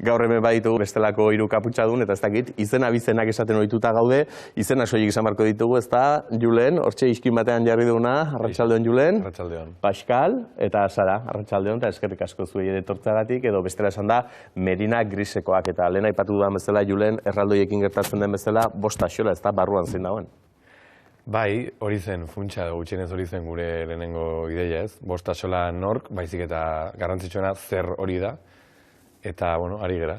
gaur hemen baditugu bestelako hiru kaputxadun, eta ez dakit, izena bizenak esaten ohituta gaude, izena soilik esan beharko ditugu, ez da, Julen, hortxe iskin batean jarri duguna, arratsaldeon Julen, Arratsaldeon. Pascal, eta Sara, arratsaldeon, eta eskerrik asko zuei ere etortzeagatik, edo bestela esan da, Merina Grisekoak, eta lehen aipatu dudan bezala, Julen, erraldoiekin gertatzen den bezala, bost axola, ez da, barruan zein dagoen. Bai, hori zen funtsa edo gutxienez hori zen gure lehenengo ideia ez. Bost axola nork, baizik eta garrantzitsuena zer hori da. Eta, bueno, ari gera.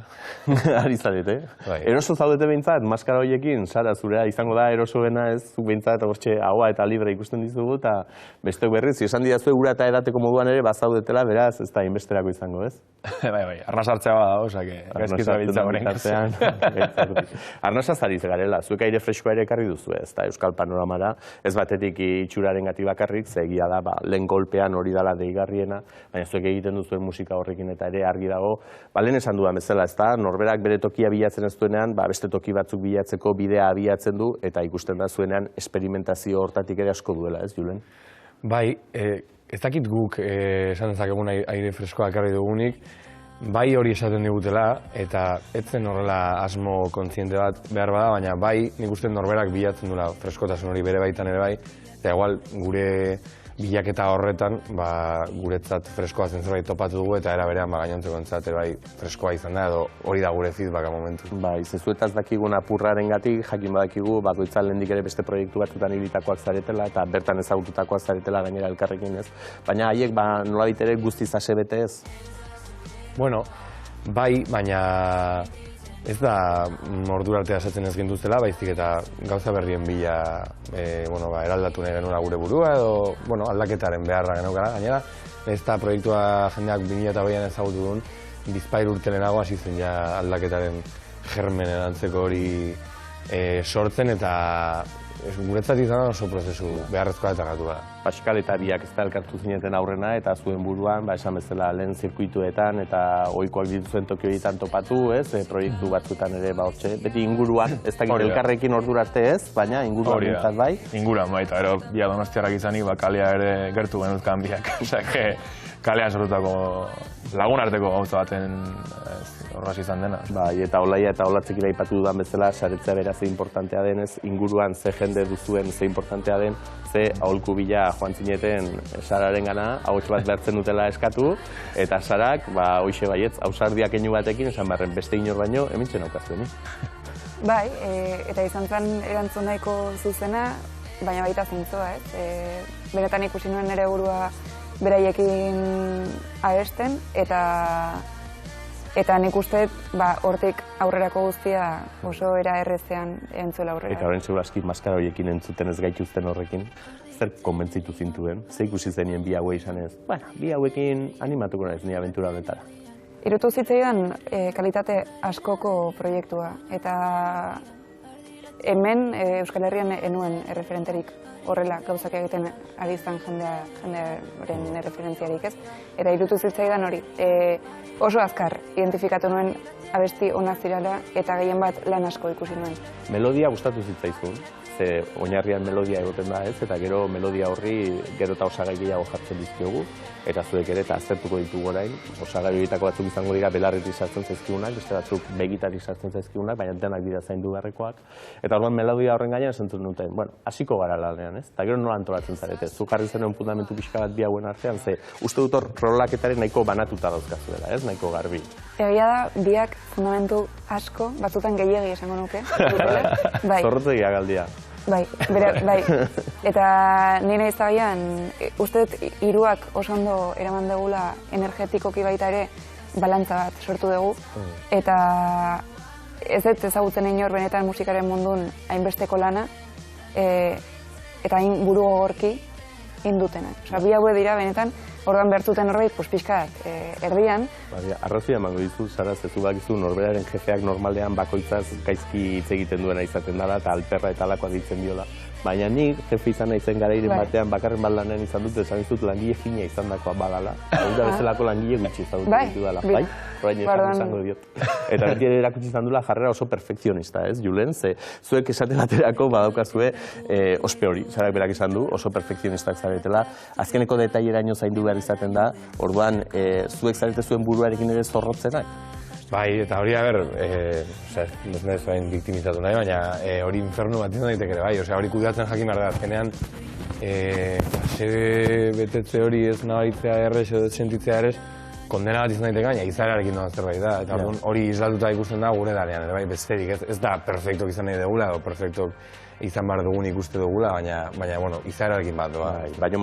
Ari zarete, Bai. Eroso zaudete behintzat, maskara horiekin, Sara, zurea izango da erosoena ez, zuk behintzat, hortxe, ahoa eta libre ikusten dizugu, eta beste berriz, esan didazue ura eta edateko moduan ere bazaudetela, beraz, ez da, inbesterako izango ez? Bai, arnasartzea bada, osake, gaizkita biltza horren. Arnasaz ari garela, zuek aire freskoa ere ekarri duzu ez, da Euskal Panoramara, ez batetik itxuraren gati bakarrik, ze egia da, lehen golpean hori dala deigarriena, baina zuek egiten duzuen musika horrekin eta ere argi dago, lehen esan dudan bezala, ez da, norberak bere tokia bilatzen ez duenean, beste toki batzuk bilatzeko bidea abiatzen du, eta ikusten da zuenean esperimentazio hortatik ere asko duela, ez, Julen? Bai, ez dakit guk esan dezakegun aire freskoa ekarri dugunik, bai hori esaten digutela, eta ez zen horrela asmo kontziente bat behar bada, baina bai nik uste norberak bilatzen duela freskotasun hori bere baitan ere bai, eta igual gure bilaketa horretan, guretzat freskoa zen zerbait topatu dugu, eta era berean gainontzeko entzat ere bai freskoa izan da, edo hori da gure feedbacka momentu. Bai, zezuetaz dakigun apurraren gatik, jakin badakigu, bakoitzan lehendik ere beste proiektu batzutan ibilitakoak zaretela, eta bertan ezagututakoak zaretela gainera elkarrekin ez. Baina haiek, nolabait ere guztiz asebete ez? Bueno, bai, baina ez da ordura arte asatzen ez gintuztela, baizik eta gauza berrien bila eraldatu nahi genuela gure burua, edo aldaketaren beharra geneukara. Gainera, ez da proiektua jendeak 2008an ezagutu duen, bizpair urte lehenago hasi zen ja aldaketaren germenen antzeko hori sortzen, eta guretzat izan oso prozesu beharrezkoa eta naturala. Pascal eta biak ez da elkartu zineten aurrena, eta zuen buruan, esan bezala lehen zirkuituetan eta ohikoak dituzuen toki horietan topatu, ez, proiektu batzuetan ere hortxe, beti inguruan, ez dakit elkarrekin ordura arte ez, baina inguruan bintzat bai. Inguruan bai, eta ero bia donostiarrak izanik, kalea ere gertu genuzkan biak. Kalean sortutako lagun arteko gauza baten horraz izan dena. Bai, eta Olaia eta Olatzekin aipatu dudan bezala, saretzea bera ze importantea denez, inguruan ze jende duzuen ze importantea den, ze aholku bila joan zineten Sararen gana, ahots bat behartzen dutela eskatu, eta Sarak, hoxe baietz, ausardiak keinu batekin, esan barren beste inor baino, hementxe naukazuen. Bai, eta izan zen erantzun nahiko zuzena, baina baita zintzoa, ez? Benetan ikusi nuen nire burua beraiekin abesten, eta nik uste hortik aurrerako guztia oso era errezean entzuela aurrera. Eta horren seguraski maskara horiekin entzuten ez gaituzten horrekin, zer konbentzitu zintuen? Zer ikusi zenien bi hauei izanez? Bi hauekin animatuko naiz ni abentura honetara. Irutu zitzaidan kalitate askoko proiektua, eta hemen Euskal Herrian enuen erreferenterik horrela gauzak egiten ari izan jendearen referentziarik ez. Eta irutu zitzaidan hori, oso azkar identifikatu nuen abesti onak zirela eta gehien bat lan asko ikusi nuen. Melodia gustatu zitzaizun, ze oinarrian melodia egoten da ez, eta gero melodia horri gero eta osagai gehiago jartzen dizkiogu, eta zuek ere eta aztertuko ditugu orain, osagai horietako batzuk izango dira belarretik sartzen zaizkigunak, beste batzuk begitatik sartzen zaizkigunak, baina denak dira zaindu beharrekoak. Eta orduan melodia horren gainean esantzun duten, hasiko gara lanean, ez? Eta gero nola antolatzen zarete, zu jarri zenuen fundamentu pixka bat bi hauen artean, ze uste dut hor rolaketaren nahiko banatuta dauzkazuela, ez? Nahiko garbi. Egia da, biak fundamentu asko, batzutan gehiegi esango nuke. Zorrotzegia galdia. Bai, eta nire izagaian, uste dut hiruak oso ondo eraman dugula energetikoki baita ere balantza bat sortu dugu, eta ez dut ezagutzen inor benetan musikaren mundun hainbesteko lana, eta hain buru gogorki indutenak. Bi hauek dira benetan, orduan behartzuten horbait, pixkat, erdian. Arrazia emango dizu, Sara, zezu bakizu, norberaren jefeak normalean bakoitzaz gaizki hitz egiten duena izaten dela, eta alperra eta alakoa ditzen diola. Baina nik, jefe izan naizen garairen batean bakarren bat lanean izan dut, esan dizut langile fina izan dakoa badala. Hau da bezalako langile gutxi ezagutu ditu dela. Bai, orain esango diot. Eta beti ere erakutsi izan duela jarrera oso perfekzionista, ez, Julen? Ze zuek esate baterako badaukazue ospe hori, Sarak berak izan du, oso perfekzionistak zaretela. Azkeneko detaileraino zaindu behar izaten da, orduan zuek zarete zuen buruarekin ere zorrotzenak? Bai, eta hori, ez nahiz bain biktimizatu nahi, baina hori infernu bat izan daiteke ere, bai, hori kudeatzen jakin behar da, azkenean, sede betetze hori ez nabaritzea errez edo sentitzea errez, kondena bat izan daiteke, baina izaerarekin doan zerbait da, eta hori islatuta ikusten da gure danean, bai, besterik, ez da perfektok izan nahi dugula, edo perfektok izan behar dugun ikuste dugula, baina, bueno, izaerarekin bat doa. Baina